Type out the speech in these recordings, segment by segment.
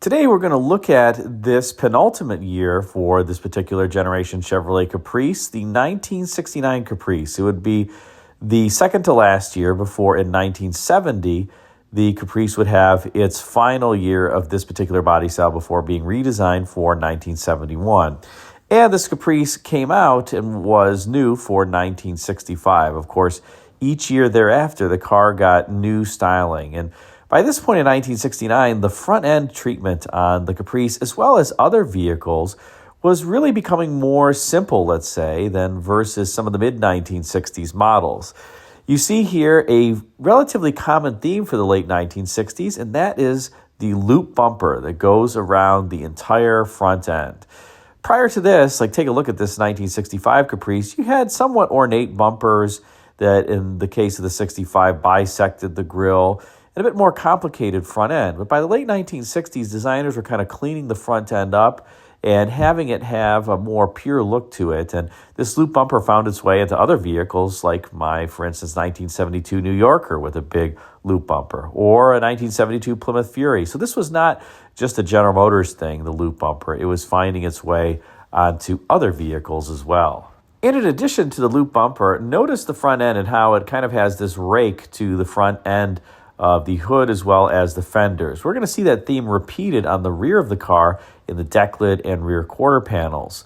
Today we're going to look at this penultimate year for this particular generation Chevrolet Caprice, the 1969 Caprice. It would be the second to last year before in 1970 the Caprice would have its final year of this particular body style before being redesigned for 1971. And this Caprice came out and was new for 1965. Of course, each year thereafter, the car got new styling. And by this point in 1969, the front-end treatment on the Caprice, as well as other vehicles, was really becoming more simple, let's say, than versus some of the mid-1960s models. You see here a relatively common theme for the late 1960s, and that is the loop bumper that goes around the entire front end. Prior to this, take a look at this 1965 Caprice, you had somewhat ornate bumpers that, in the case of the 65, bisected the grille, and a bit more complicated front end. But by the late 1960s, designers were kind of cleaning the front end up and having it have a more pure look to it. And this loop bumper found its way into other vehicles like my, for instance, 1972 New Yorker with a big loop bumper, or a 1972 Plymouth Fury. So this was not just a General Motors thing, the loop bumper. It was finding its way onto other vehicles as well. And in addition to the loop bumper, notice the front end and how it kind of has this rake to the front end of the hood as well as the fenders. We're going to see that theme repeated on the rear of the car in the deck lid and rear quarter panels.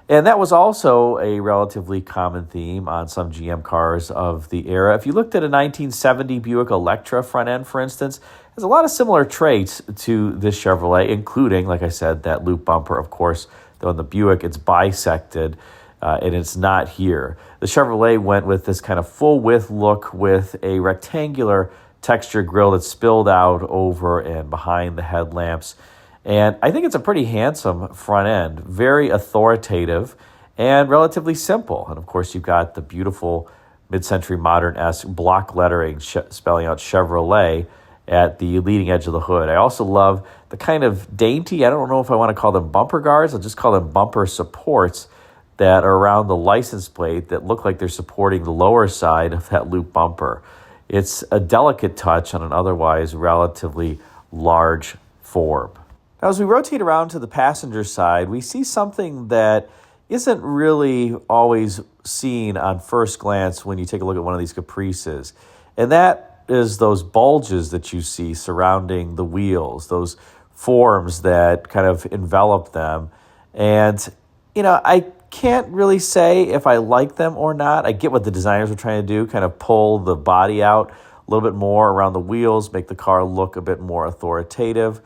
And that was also a relatively common theme on some GM cars of the era. If you looked at a 1970 Buick Electra front end, for instance, it has a lot of similar traits to this Chevrolet, including, like I said, that loop bumper. Of course, though in the Buick, it's bisected, and it's not here. The Chevrolet went with this kind of full-width look with a rectangular texture grille that spilled out over and behind the headlamps. And I think it's a pretty handsome front end, very authoritative and relatively simple. And of course, you've got the beautiful mid-century modern-esque block lettering spelling out Chevrolet at the leading edge of the hood. I also love the kind of dainty, I don't know if I want to call them bumper guards, I'll just call them bumper supports that are around the license plate that look like they're supporting the lower side of that loop bumper. It's a delicate touch on an otherwise relatively large form. Now, as we rotate around to the passenger side, we see something that isn't really always seen on first glance when you take a look at one of these Caprices. And that is those bulges that you see surrounding the wheels, those forms that kind of envelop them. And, I can't really say if I like them or not. I get what the designers were trying to do, kind of pull the body out a little bit more around the wheels, make the car look a bit more authoritative.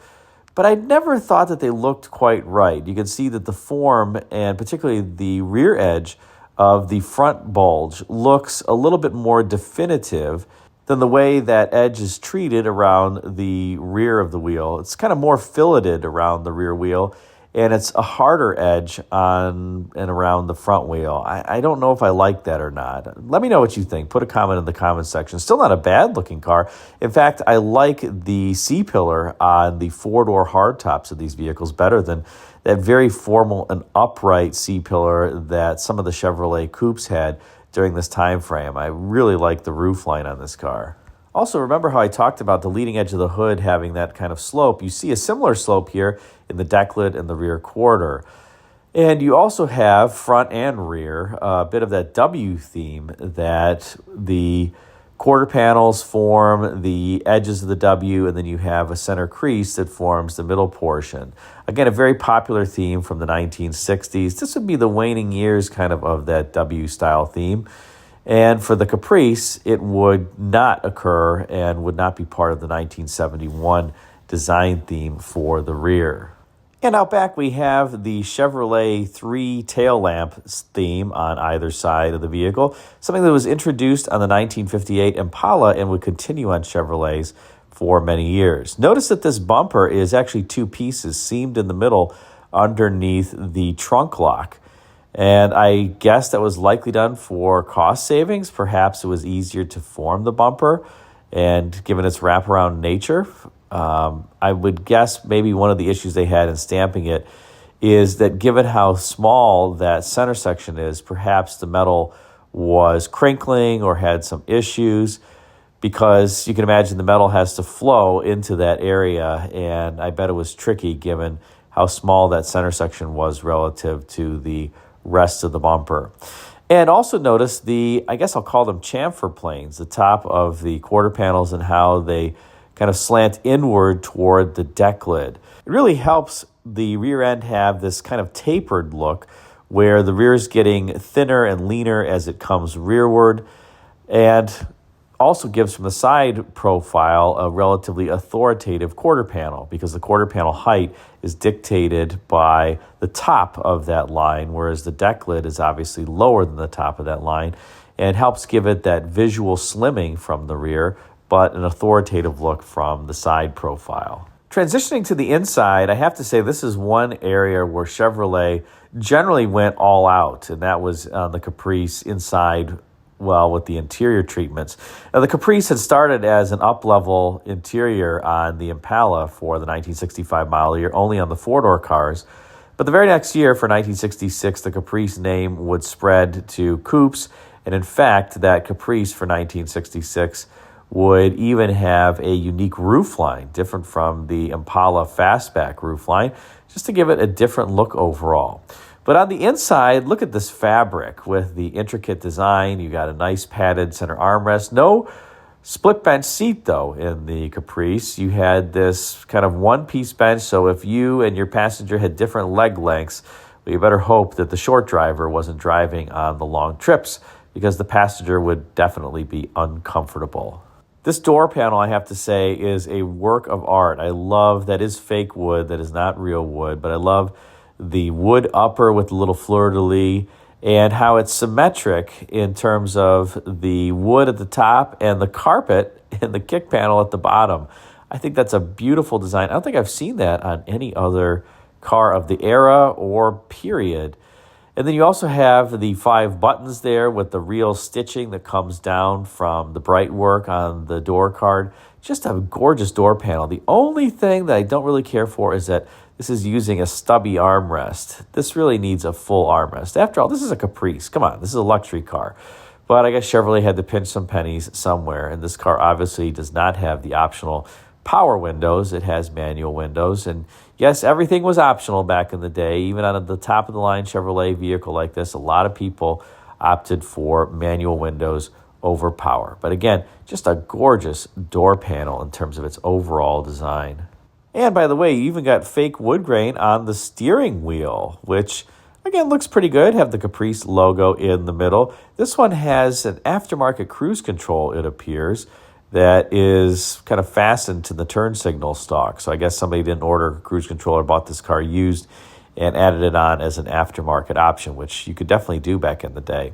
But I never thought that they looked quite right. You can see that the form, and particularly the rear edge of the front bulge, looks a little bit more definitive than the way that edge is treated around the rear of the wheel. It's kind of more filleted around the rear wheel, and it's a harder edge on and around the front wheel. I don't know if I like that or not. Let me know what you think. Put a comment in the comment section. Still not a bad-looking car. In fact, I like the C-pillar on the four-door hardtops of these vehicles better than that very formal and upright C-pillar that some of the Chevrolet Coupes had during this time frame. I really like the roofline on this car. Also, remember how I talked about the leading edge of the hood having that kind of slope? You see a similar slope here in the deck lid and the rear quarter. And you also have front and rear a bit of that W theme that the quarter panels form the edges of the W, and then you have a center crease that forms the middle portion. Again, a very popular theme from the 1960s. This would be the waning years kind of that W style theme. And for the Caprice, it would not occur and would not be part of the 1971 design theme for the rear. And out back, we have the Chevrolet 3 tail lamp theme on either side of the vehicle, something that was introduced on the 1958 Impala and would continue on Chevrolets for many years. Notice that this bumper is actually two pieces seamed in the middle underneath the trunk lock. And I guess that was likely done for cost savings. Perhaps it was easier to form the bumper, and given its wraparound nature, I would guess maybe one of the issues they had in stamping it is that given how small that center section is, perhaps the metal was crinkling or had some issues. because you can imagine the metal has to flow into that area, and I bet it was tricky given how small that center section was relative to the rest of the bumper. And also notice I guess I'll call them chamfer planes, the top of the quarter panels and how they kind of slant inward toward the deck lid. It really helps the rear end have this kind of tapered look where the rear is getting thinner and leaner as it comes rearward, and also gives from the side profile a relatively authoritative quarter panel, because the quarter panel height is dictated by the top of that line, whereas the deck lid is obviously lower than the top of that line, and helps give it that visual slimming from the rear, but an authoritative look from the side profile. Transitioning to the inside, I have to say this is one area where Chevrolet generally went all out, and that was on the Caprice inside, well, with the interior treatments. Now, the Caprice had started as an up-level interior on the Impala for the 1965 model year, only on the four-door cars. But the very next year, for 1966, the Caprice name would spread to coupes, and in fact, that Caprice for 1966 would even have a unique roofline, different from the Impala fastback roofline, just to give it a different look overall. But on the inside, look at this fabric with the intricate design. You got a nice padded center armrest. No split bench seat, though, in the Caprice. You had this kind of one-piece bench, so if you and your passenger had different leg lengths, well, you better hope that the short driver wasn't driving on the long trips, because the passenger would definitely be uncomfortable. This door panel, I have to say, is a work of art. I love that is fake wood, that is not real wood, but I love the wood upper with the little fleur-de-lis, and how it's symmetric in terms of the wood at the top and the carpet and the kick panel at the bottom. I think that's a beautiful design. I don't think I've seen that on any other car of the era or period. And then you also have the 5 buttons there with the real stitching that comes down from the bright work on the door card. Just a gorgeous door panel. The only thing that I don't really care for is that this is using a stubby armrest. This really needs a full armrest. After all, this is a Caprice. Come on, this is a luxury car. But I guess Chevrolet had to pinch some pennies somewhere, and this car obviously does not have the optional power windows. It has manual windows. And yes, everything was optional back in the day. Even on the top-of-the-line Chevrolet vehicle like this, a lot of people opted for manual windows over power. But again, just a gorgeous door panel in terms of its overall design. And by the way, you even got fake wood grain on the steering wheel, which again looks pretty good. Have the Caprice logo in the middle. This one has an aftermarket cruise control, it appears, that is kind of fastened to the turn signal stalk. So I guess somebody didn't order cruise control or bought this car used and added it on as an aftermarket option, which you could definitely do back in the day.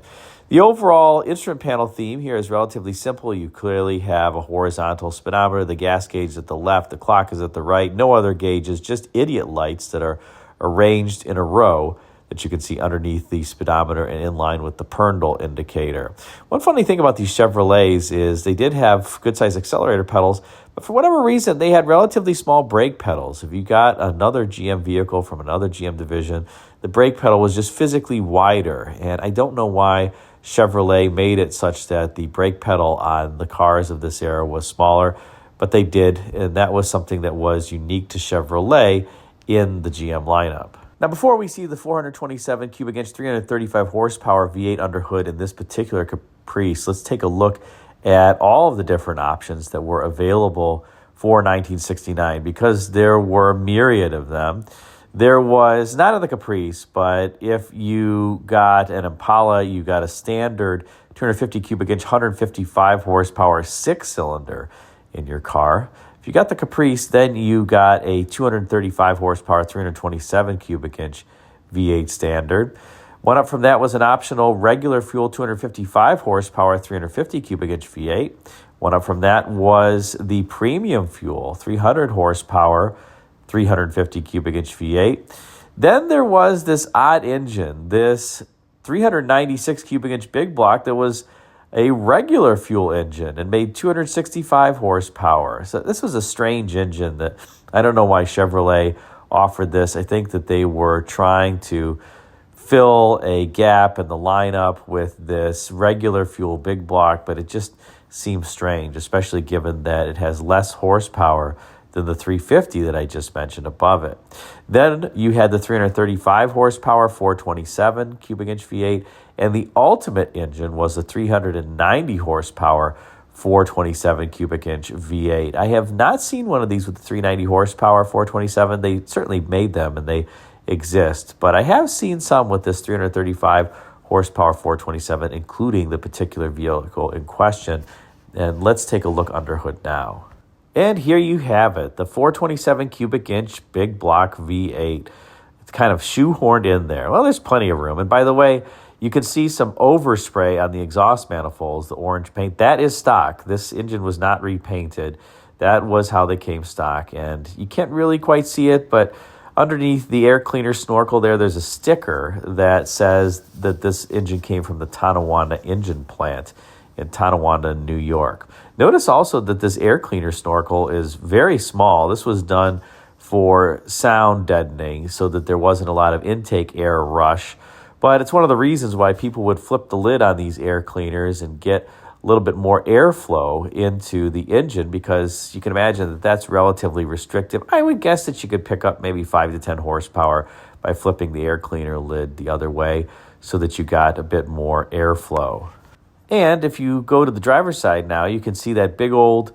The overall instrument panel theme here is relatively simple. You clearly have a horizontal speedometer, the gas gauge at the left, the clock is at the right, no other gauges, just idiot lights that are arranged in a row that you can see underneath the speedometer and in line with the Perndl indicator. One funny thing about these Chevrolets is they did have good-sized accelerator pedals, but for whatever reason, they had relatively small brake pedals. If you got another GM vehicle from another GM division, the brake pedal was just physically wider, and I don't know why Chevrolet made it such that the brake pedal on the cars of this era was smaller, but they did, and that was something that was unique to Chevrolet in the GM lineup. Now, before we see the 427 cubic inch, 335 horsepower V8 underhood in this particular Caprice, let's take a look at all of the different options that were available for 1969, because there were a myriad of them. There was, not in the Caprice, but if you got an Impala, you got a standard 250 cubic inch, 155 horsepower, 6-cylinder in your car. If you got the Caprice, then you got a 235 horsepower, 327 cubic inch V8 standard. One up from that was an optional regular fuel 255 horsepower, 350 cubic inch V8. One up from that was the premium fuel 300 horsepower, 350 cubic inch V8. Then there was this odd engine, this 396 cubic inch big block that was a regular fuel engine and made 265 horsepower. So this was a strange engine that I don't know why Chevrolet offered this. I think that they were trying to fill a gap in the lineup with this regular fuel big block, but it just seems strange, especially given that it has less horsepower than the 350 that I just mentioned above it. Then you had the 335 horsepower 427 cubic inch V8, and the ultimate engine was the 390 horsepower 427 cubic inch V8. I have not seen one of these with the 390 horsepower 427. They certainly made them and they exist, but I have seen some with this 335 horsepower 427, including the particular vehicle in question. And let's take a look under hood now. And here you have it, the 427 cubic inch big block V8. It's kind of shoehorned in there. Well, there's plenty of room. And by the way, you can see some overspray on the exhaust manifolds, the orange paint. That is stock. This engine was not repainted. That was how they came stock. And you can't really quite see it, but underneath the air cleaner snorkel there's a sticker that says that this engine came from the Tonawanda engine plant in Tonawanda, New York. Notice also that this air cleaner snorkel is very small. This was done for sound deadening so that there wasn't a lot of intake air rush. But it's one of the reasons why people would flip the lid on these air cleaners and get a little bit more airflow into the engine, because you can imagine that that's relatively restrictive. I would guess that you could pick up maybe 5 to 10 horsepower by flipping the air cleaner lid the other way so that you got a bit more airflow. And if you go to the driver's side now, you can see that big old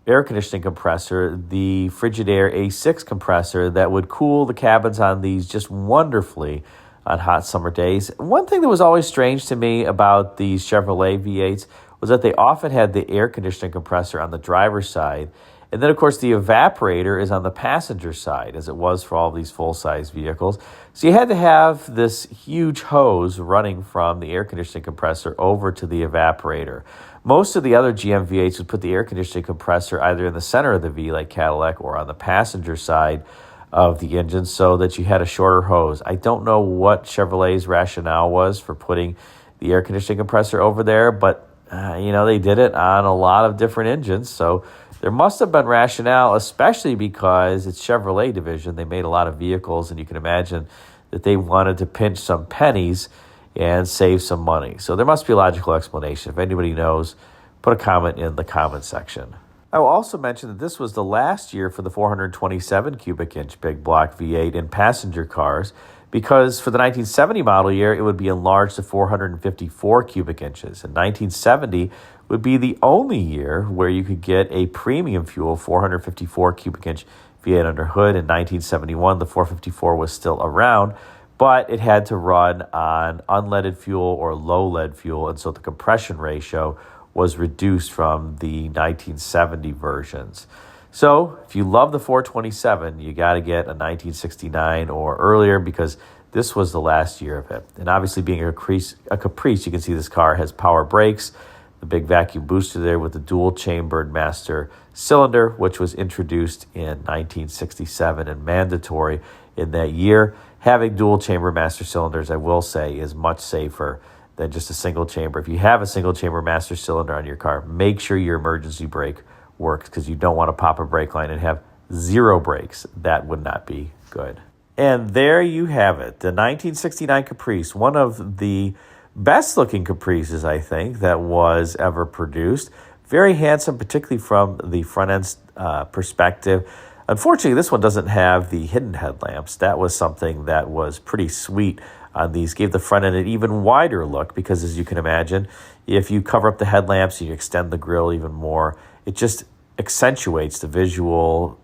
air conditioning compressor, the Frigidaire A6 compressor that would cool the cabins on these just wonderfully on hot summer days. One thing that was always strange to me about these Chevrolet V8s was that they often had the air conditioning compressor on the driver's side. And then, of course, the evaporator is on the passenger side, as it was for all these full-size vehicles. So you had to have this huge hose running from the air conditioning compressor over to the evaporator. Most of the other GM V8s would put the air conditioning compressor either in the center of the V, like Cadillac, or on the passenger side of the engine so that you had a shorter hose. I don't know what Chevrolet's rationale was for putting the air conditioning compressor over there, but they did it on a lot of different engines, so there must have been rationale, especially because it's Chevrolet division. They made a lot of vehicles, and you can imagine that they wanted to pinch some pennies and save some money. So there must be a logical explanation. If anybody knows, put a comment in the comment section. I will also mention that this was the last year for the 427 cubic inch big block V8 in passenger cars, because for the 1970 model year, it would be enlarged to 454 cubic inches. And 1970 would be the only year where you could get a premium fuel 454 cubic inch V8 under hood. In 1971, the 454 was still around, but it had to run on unleaded fuel or low lead fuel, and so the compression ratio was reduced from the 1970 versions. So if you love the 427, you got to get a 1969 or earlier, because this was the last year of it. And obviously, being a Caprice, you can see this car has power brakes, the big vacuum booster there with the dual-chambered master cylinder, which was introduced in 1967 and mandatory in that year. Having dual-chamber master cylinders, I will say, is much safer than just a single chamber. If you have a single chamber master cylinder on your car, make sure your emergency brake works, because you don't want to pop a brake line and have zero brakes. That would not be good. And there you have it, the 1969 Caprice, one of the best looking Caprices, I think, that was ever produced. Very handsome, particularly from the front end perspective. Unfortunately, this one doesn't have the hidden headlamps. That was something that was pretty sweet on these. Gave the front end an even wider look, because as you can imagine, if you cover up the headlamps and you extend the grille even more, it just accentuates the visual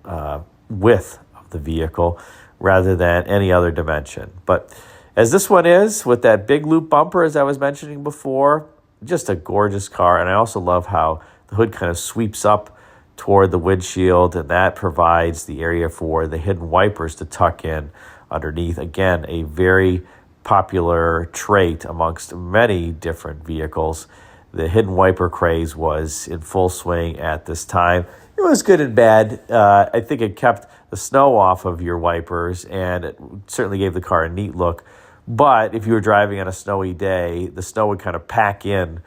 width of the vehicle rather than any other dimension. But as this one is, with that big loop bumper, as I was mentioning before, just a gorgeous car. And I also love how the hood kind of sweeps up toward the windshield, and that provides the area for the hidden wipers to tuck in underneath. Again, a very popular trait amongst many different vehicles. The hidden wiper craze was in full swing at this time. It was good and bad. I think it kept the snow off of your wipers, and it certainly gave the car a neat look. But if you were driving on a snowy day, the snow would kind of pack in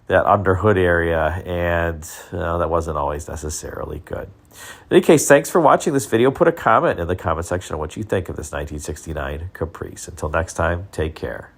that under hood area, and that wasn't always necessarily good. In any case, thanks for watching this video. Put a comment in the comment section on what you think of this 1969 Caprice. Until next time, take care.